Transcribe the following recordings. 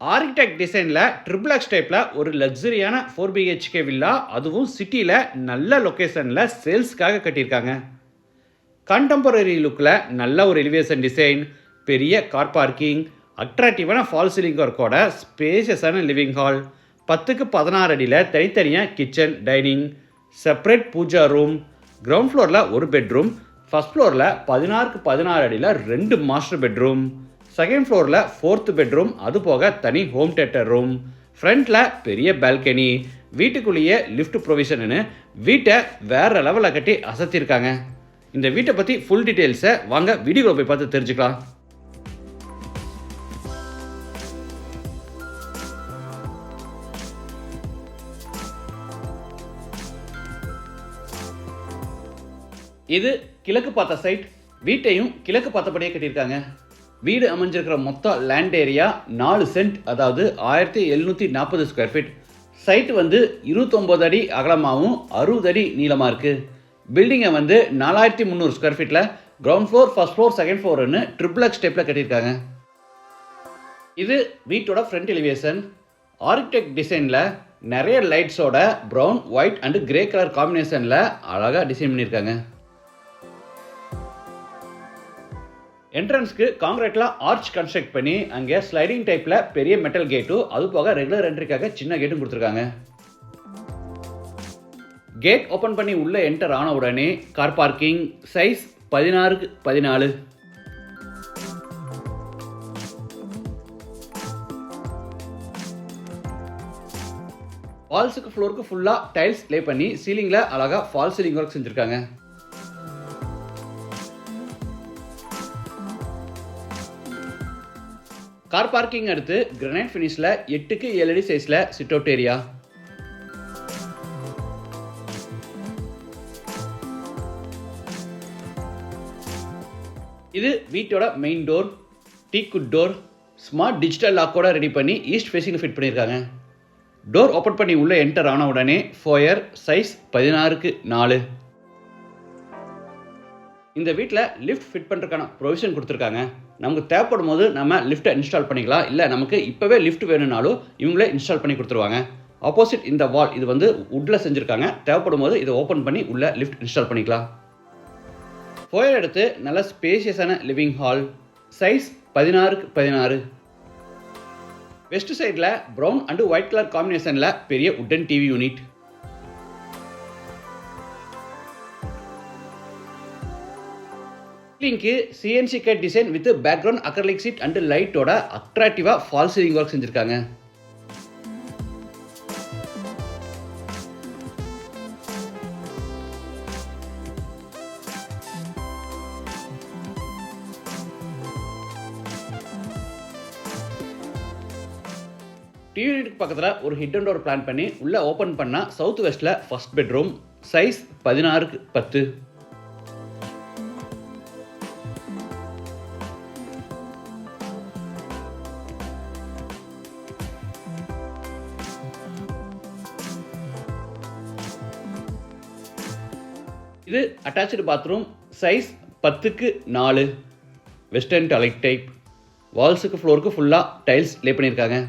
Architect டிசைனில் triple X டைப்பில் ஒரு லக்ஸரியான 4 BHK வில்லா, அதுவும் சிட்டியில் நல்ல லொக்கேஷனில் சேல்ஸ்க்காக கட்டியிருக்காங்க. கண்டெம்பரரி லுக்கில் நல்ல ஒரு எலிவேஷன் டிசைன், பெரிய கார் பார்க்கிங், அட்ராக்டிவான ஃபால் சீலிங் ஒர்க்கோட ஸ்பேஷியஸான லிவிங் ஹால், 10க்கு 16 அடியில் தனித்தனியாக kitchen, dining, separate puja room, ground ஃப்ளோரில் ஒரு பெட்ரூம், ஃபர்ஸ்ட் ஃப்ளோரில் 16க்கு 16 அடியில் 2 மாஸ்டர் பெட்ரூம், செகண்ட் ஃப்ளோரில் 4th பெட்ரூம், அது போக தனி ஹோம் தியேட்டர் ரூம், ஃப்ரண்ட்டில் பெரிய பால்கனி, வீட்டுக்குள்ளேயே லிஃப்ட் ப்ரொவிஷன்னு வீட்டை வேறு லெவலில் கட்டி அசத்திருக்காங்க. இந்த வீட்டை பற்றி ஃபுல் டீட்டெயில்ஸை வாங்க வீடியோவில் போய் பார்த்து தெரிஞ்சுக்கலாம். இது கிழக்கு பார்த்த சைட். வீட்டையும் கிழக்கு பார்த்தபடியே கட்டியிருக்காங்க. வீடு அமைஞ்சிருக்கிற மொத்த லேண்ட் ஏரியா 4 சென்ட், அதாவது 1740 ஸ்கொயர் ஃபீட். சைட்டு 29 அடி அகலமாகவும் 60 அடி நீளமாக இருக்குது. பில்டிங்கை 4300 ஸ்கொயர் ஃபீட்டில் ground floor, first floor, second ஃப்ளோர்னு ட்ரிபிள் எக்ஸ் டைப்பில் கட்டியிருக்காங்க. இது வீட்டோட ஃப்ரண்ட் எலிவேஷன். ஆர்கிடெக்ட் டிசைனில் நிறைய லைட்ஸோட brown, white and grey colour காம்பினேஷனில் அழகாக டிசைன் பண்ணியிருக்காங்க. என்ட்ரன்ஸ்க்கு காங்கிரீட்டில் ஆர்ச் கன்ஸ்ட்ரக்ட் பண்ணி அங்கே ஸ்லைடிங் டைப்பில் பெரிய மெட்டல் கேட்டும், அது போக ரெகுலர் என்ட்ரிக்காக சின்ன கேட்டும் கொடுத்துருக்காங்க. கேட் ஓப்பன் பண்ணி உள்ளே என்டர் ஆன உடனே கார் பார்க்கிங், சைஸ் 16க்கு 14. வால்ஸுக்கு ஃப்ளோருக்கு ஃபுல்லாக டைல்ஸ் லே பண்ணி சீலிங்கில் அழகாக ஃபால் சீலிங் ஒர்க் செஞ்சுருக்காங்க. கார் பார்க்கிங் அடுத்து கிரானைட் ஃபினிஷில் 8க்கு 7 அடி சைஸில் சிட் அவுட் ஏரியா. இது வீட்டோட main door. Teakwood door, smart digital லாக்கோட ரெடி பண்ணி ஈஸ்ட் ஃபேஸிங் ஃபிட் பண்ணியிருக்காங்க. டோர் ஓப்பன் பண்ணி உள்ளே என்டர் ஆன உடனே ஃபோயர், சைஸ் 16க்கு 4. இந்த வீட்டில் லிஃப்ட் ஃபிட் பண்ணுறதுக்கான ப்ரொவிஷன் கொடுத்துருக்காங்க. நமக்கு தேவைப்படும் போது நம்ம லிஃப்ட்டை இன்ஸ்டால் பண்ணிக்கலாம். இல்லை நமக்கு இப்போவே லிஃப்ட் வேணும்னாலும் இவங்களே இன்ஸ்டால் பண்ணி கொடுத்துருவாங்க. ஆப்போசிட் இந்த வால் இது வுட்டில் செஞ்சுருக்காங்க. தேவைப்படும் போது இதை ஓப்பன் பண்ணி உள்ள லிஃப்ட் இன்ஸ்டால் பண்ணிக்கலாம். ஃபோயர் எடுத்து நல்ல ஸ்பேஷியஸான லிவிங் ஹால், சைஸ் 16க்கு 16. வெஸ்ட் சைடில் ப்ரௌன் அண்டு ஒயிட் கலர் காம்பினேஷனில் பெரிய உட்டன் டிவி யூனிட். சீலிங்க்கு CNC cut design with background acrylic sheet and லைட்டோட அட்ராக்டிவா ஃபால் சீலிங் ஒர்க் செஞ்சிருக்காங்க. டிவி யூனிட்டுக்கு பக்கத்தில் ஒரு ஹிடன் டோர் பிளான் பண்ணி உள்ள ஓப்பன் பண்ணால் சவுத் வெஸ்ட்டில் ஃபர்ஸ்ட் பெட்ரூம், சைஸ் 16க்கு 10. இது அட்டாச்சு பாத்ரூம், சைஸ் 10க்கு 4, வெஸ்டர்ன் டாய்லெட் டைப். வால்ஸுக்கு ஃப்ளோருக்கு ஃபுல்லாக டைல்ஸ் லே பண்ணியிருக்காங்க.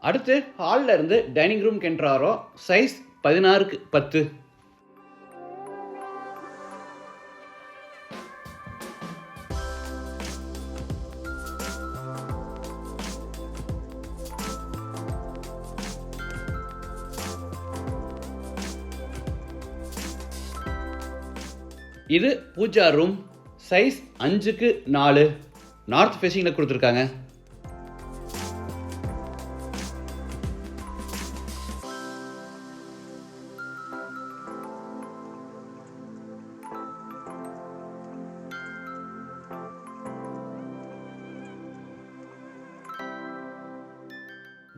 அடுத்து ஹாலில் இருந்து டைனிங் ரூம் என்ட்ராரோ, சைஸ் 16க்கு 10. இது பூஜா ரூம், சைஸ் 5க்கு 4, நார்த் ஃபேஸிங்கில் கொடுத்துருக்காங்க.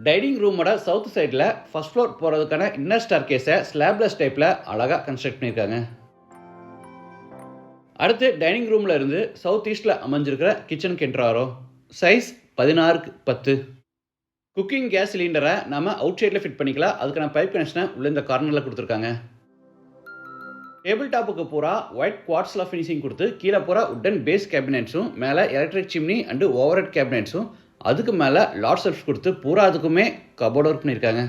டைனிங் ரூமோட சவுத் சைடில் ஃபர்ஸ்ட் ஃப்ளோர் போகிறதுக்கான இன்னர் ஸ்டார் கேஸை ஸ்லாப்லெஸ் டைப்பில் அழகாக கன்ஸ்ட்ரக்ட் பண்ணியிருக்காங்க. அடுத்து டைனிங் ரூமில் இருந்து சவுத் ஈஸ்டில் அமைஞ்சிருக்கிற கிச்சனுக்கு என்ட்ராரோ, சைஸ் 16க்கு 10. குக்கிங் கேஸ் சிலிண்டரை நம்ம அவுட் சைடில் ஃபிட் பண்ணிக்கலாம். அதுக்கான பைப் கனெக்ஷனை உள்ள இந்த கார்னரில் கொடுத்துருக்காங்க. டேபிள் டாப்புக்கு பூரா ஒயிட் குவார்ட்ஸில் ஃபினிஷிங் கொடுத்து கீழே பூரா உட்டன் பேஸ் கேபினெட்ஸும் மேலே electric chimney and overhead கேபினெட்ஸும் அதுக்கு மேலே லாட் ஷெல்ஃப்ஸ் கொடுத்து பூரா அதுக்குமே கபோர்ட் ஒர்க் பண்ணியிருக்காங்க.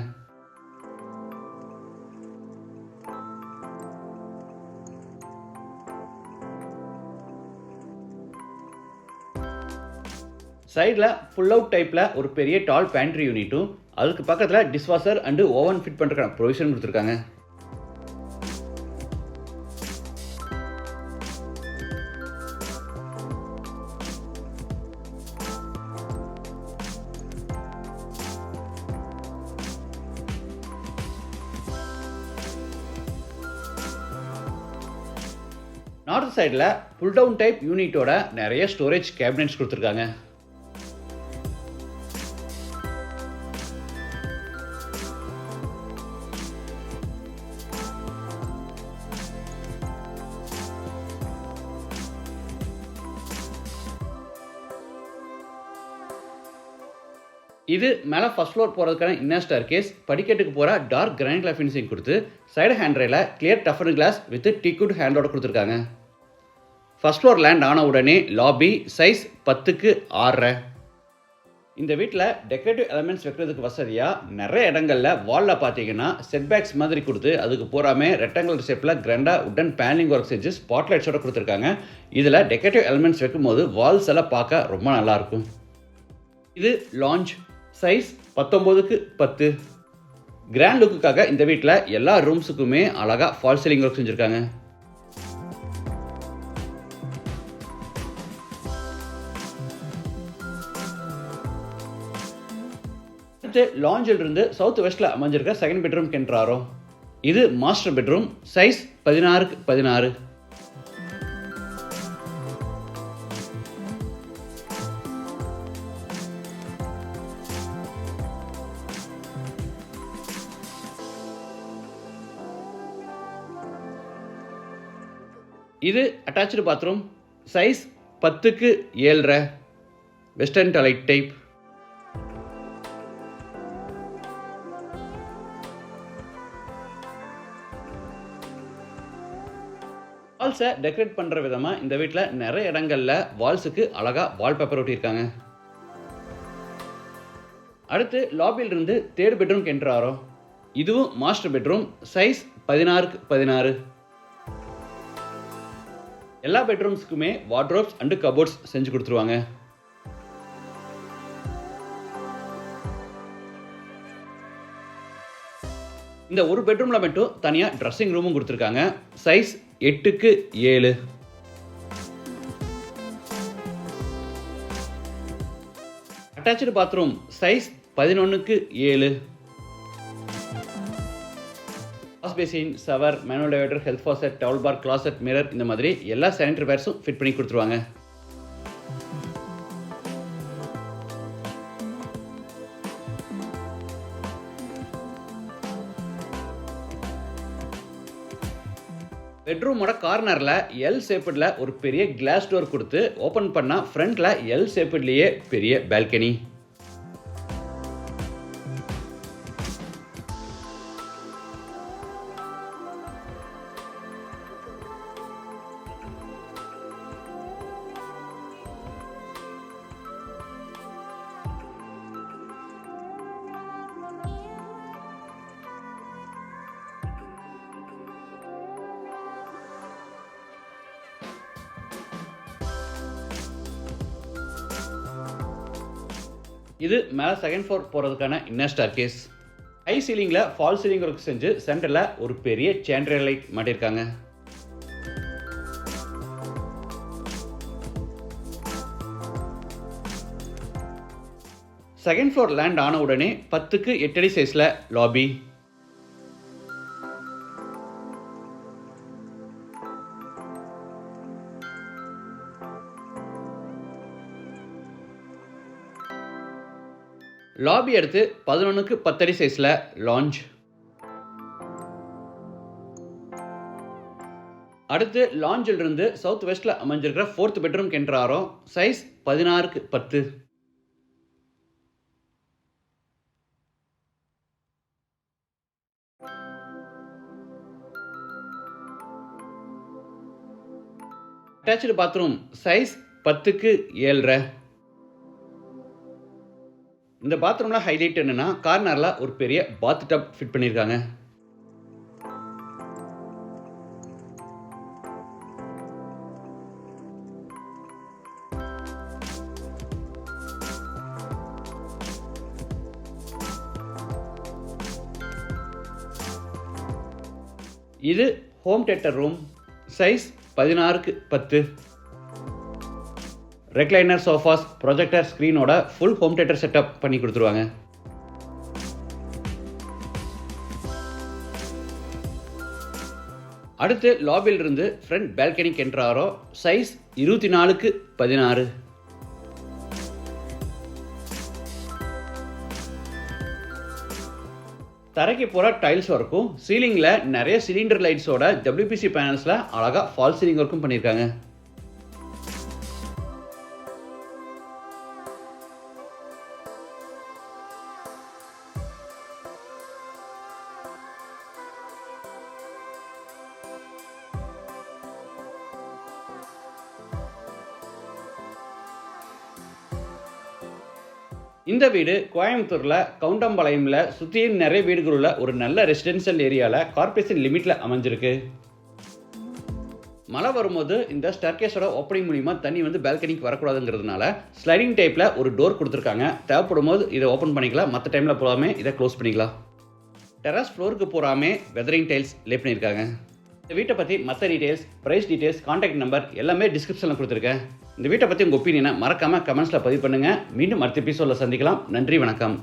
சைடில் ஃபுல் அவுட் டைப்பில் ஒரு பெரிய டால் பேண்ட்ரி யூனிட்டும் அதுக்கு பக்கத்தில் டிஷ்வாஷர் அண்டு ஓவன் ஃபிட் பண்ணுறதுக்கான ப்ரொவிஷன் கொடுத்துருக்காங்க. நார்த் சைடில் புல் டவுன் டைப் யூனிட்டோட நிறைய ஸ்டோரேஜ் கேபினெட்ஸ் கொடுத்துருக்காங்க. இது மேலே ஃபர்ஸ்ட் ஃப்ளோர் போகிறதுக்கான இன்னர் ஸ்டார் கேஸ். படிக்கட்டுக்கு போகிற டார்க் கிரானைட்ல ஃபினிஷிங் கொடுத்து சைடு ஹேண்ட்ரையில் கிளியர் டஃபன் கிளாஸ் வித் டீக்குட் ஹேண்டோட கொடுத்துருக்காங்க. ஃபர்ஸ்ட் ஃப்ளோர் லேண்ட் ஆன உடனே லாபி சைஸ் 10க்கு 6.5. இந்த வீட்டில் டெக்கரேட்டிவ் எலமெண்ட்ஸ் வைக்கிறதுக்கு வசதியாக நிறைய இடங்களில் வாலில் பார்த்தீங்கன்னா செட்பேக்ஸ் மாதிரி கொடுத்து அதுக்கு பூராமே ரெக்டாங்குலர் ஷேப்பில் கிராண்டாக உட்டன் பேனலிங் ஒர்க் செஞ்சு ஸ்பாட்லைட்ஸோட கொடுத்துருக்காங்க. இதில் டெக்கரேட்டிவ் எலமெண்ட்ஸ் வைக்கும்போது வால்ஸ் எல்லாம் பார்க்க ரொம்ப நல்லாயிருக்கும். இது லாஞ்ச் சைஸ் 19க்கு 10. கிராண்ட் லுக்குக்காக இந்த வீட்டில் எல்லா ரூம்ஸுக்குமே அழகாக ஃபால் சீலிங் ஒர்க் செஞ்சுருக்காங்க. அடுத்து லாஞ்சில் இருந்து சவுத் வெஸ்ட்டில் அமைஞ்சிருக்க செகண்ட் பெட்ரூம் கென்றாரோ. இது மாஸ்டர் பெட்ரூம் சைஸ் 16க்கு 16. இது அட்டாச்சு பாத்ரூம் சைஸ் 10க்கு 7.5. Western toilet type. வால்ஸை டெக்கரேட் பண்ணுற விதமாக இந்த வீட்டில் நிறைய இடங்களில் வால்ஸுக்கு அழகாக வால்பேப்பர் ஒட்டியிருக்காங்க. அடுத்து லாபியிலிருந்து தேர்ட் பெட்ரூம் கென்றாரோ. இதுவும் மாஸ்டர் பெட்ரூம் சைஸ் 16க்கு 16. எல்லா பெட்ரூம்ஸ்க்குமே வார்ட்ரோப்ஸ் அண்டு கபோர்ட்ஸ் செஞ்சு கொடுத்துருவாங்க. இந்த ஒரு பெட்ரூமில் மட்டும் தனியாக ட்ரெஸ்ஸிங் ரூமும் கொடுத்துருக்காங்க. சைஸ் 8க்கு 7. அட்டாச்சு பாத்ரூம் சைஸ் 11க்கு 7. Wash basin, shower, manual diverter, health faucet, towel bar, closet, mirror இந்த மாதிரி எல்லா சானிட்டரி வேர்ஸும் ஃபிட் பண்ணி கொடுத்துருவாங்க. பெட்ரூமோட கார்னரில் எல் ஷேப்பில் ஒரு பெரிய கிளாஸ் டோர் கொடுத்து ஓப்பன் பண்ணால் ஃப்ரண்ட்டில் எல் ஷேப்பிட்லேயே பெரிய பால்கனி. இது மேலே செகண்ட் ஃப்ளோர் போகிறதுக்கான இன்னர் ஸ்டார் கேஸ். ஹை சீலிங்கில் ஃபால் சீலிங் ஒர்க் செஞ்சு சென்டரில் ஒரு பெரிய சாண்ட்ரியர் லைட் மாட்டியிருக்காங்க. செகண்ட் ஃப்ளோர் லேண்ட் ஆன உடனே 10க்கு 8 அடி சைஸில் லாபி. லாபி எடுத்து 11க்கு 10 அடி சைஸில் லாஞ்ச். அடுத்து லாஞ்சில் இருந்து சவுத் வெஸ்ட்டில் அமைஞ்சிருக்கிற 4th பெட்ரூம் கென்றாரோ. சைஸ் 16க்கு 10. அட்டாச்சு பாத்ரூம் சைஸ் 10க்கு 7.5. இந்த பாத்ரூமில் ஹைலைட் என்னென்னா கார்னரில் ஒரு பெரிய பாத் டப் ஃபிட் பண்ணியிருக்காங்க. இது ஹோம் தியேட்டர் ரூம் சைஸ் 16க்கு 10. ரெக்லைனர் சோஃபாஸ், ப்ரொஜெக்டர் ஸ்க்ரீனோட ஃபுல் ஹோம் தியேட்டர் செட்டப் பண்ணி கொடுத்துருவாங்க. அடுத்து லாபியிலிருந்து ஃப்ரண்ட் பால்கனிக்கு என்ட்ராகிறோம். சைஸ் 24க்கு 16. தரைக்கு போகிற டைல்ஸ் ஒர்க்கும் சீலிங்கில் நிறைய சிலிண்டர் லைட்ஸோட WPC பேனல்ஸில் அழகாக ஃபால் சீலிங் ஒர்க்கும் பண்ணியிருக்காங்க. இந்த வீடு கோயம்புத்தூரில் கவுண்டம்பாளையமில் சுற்றியும் நிறைய வீடுகள் உள்ள ஒரு நல்ல ரெசிடென்ஷியல் ஏரியாவில் கார்ப்பரேஷன் லிமிட்டில் அமைஞ்சிருக்கு. மழை வரும்போது இந்த ஸ்டேர்கேஸோட ஓப்பனிங் மூலிமா தண்ணி வந்து பால்கனிக்கு வரக்கூடாதுங்கிறதுனால ஸ்லைடிங் டைப்பில் ஒரு டோர் கொடுத்துருக்காங்க. தேவைப்படும் போது இதை ஓப்பன் பண்ணிக்கலாம், மற்ற டைமில் போகாமல் இதை க்ளோஸ் பண்ணிக்கலாம். டெரஸ் ஃப்ளோருக்கு போகாமே வெதரிங் டைல்ஸ் லே பண்ணியிருக்காங்க. இந்த வீட்டை பற்றி மற்ற details, price details, contact number எல்லாமே டிஸ்கிரிப்ஷனில் கொடுத்துருக்கேன். இந்த வீட்டை பற்றி உங்கள் ஒப்பீனியனை மறக்காமல் கமெண்ட்ஸில் பதிவு பண்ணுங்கள். மீண்டும் அடுத்த எபிசோடில் சந்திக்கலாம். நன்றி, வணக்கம்.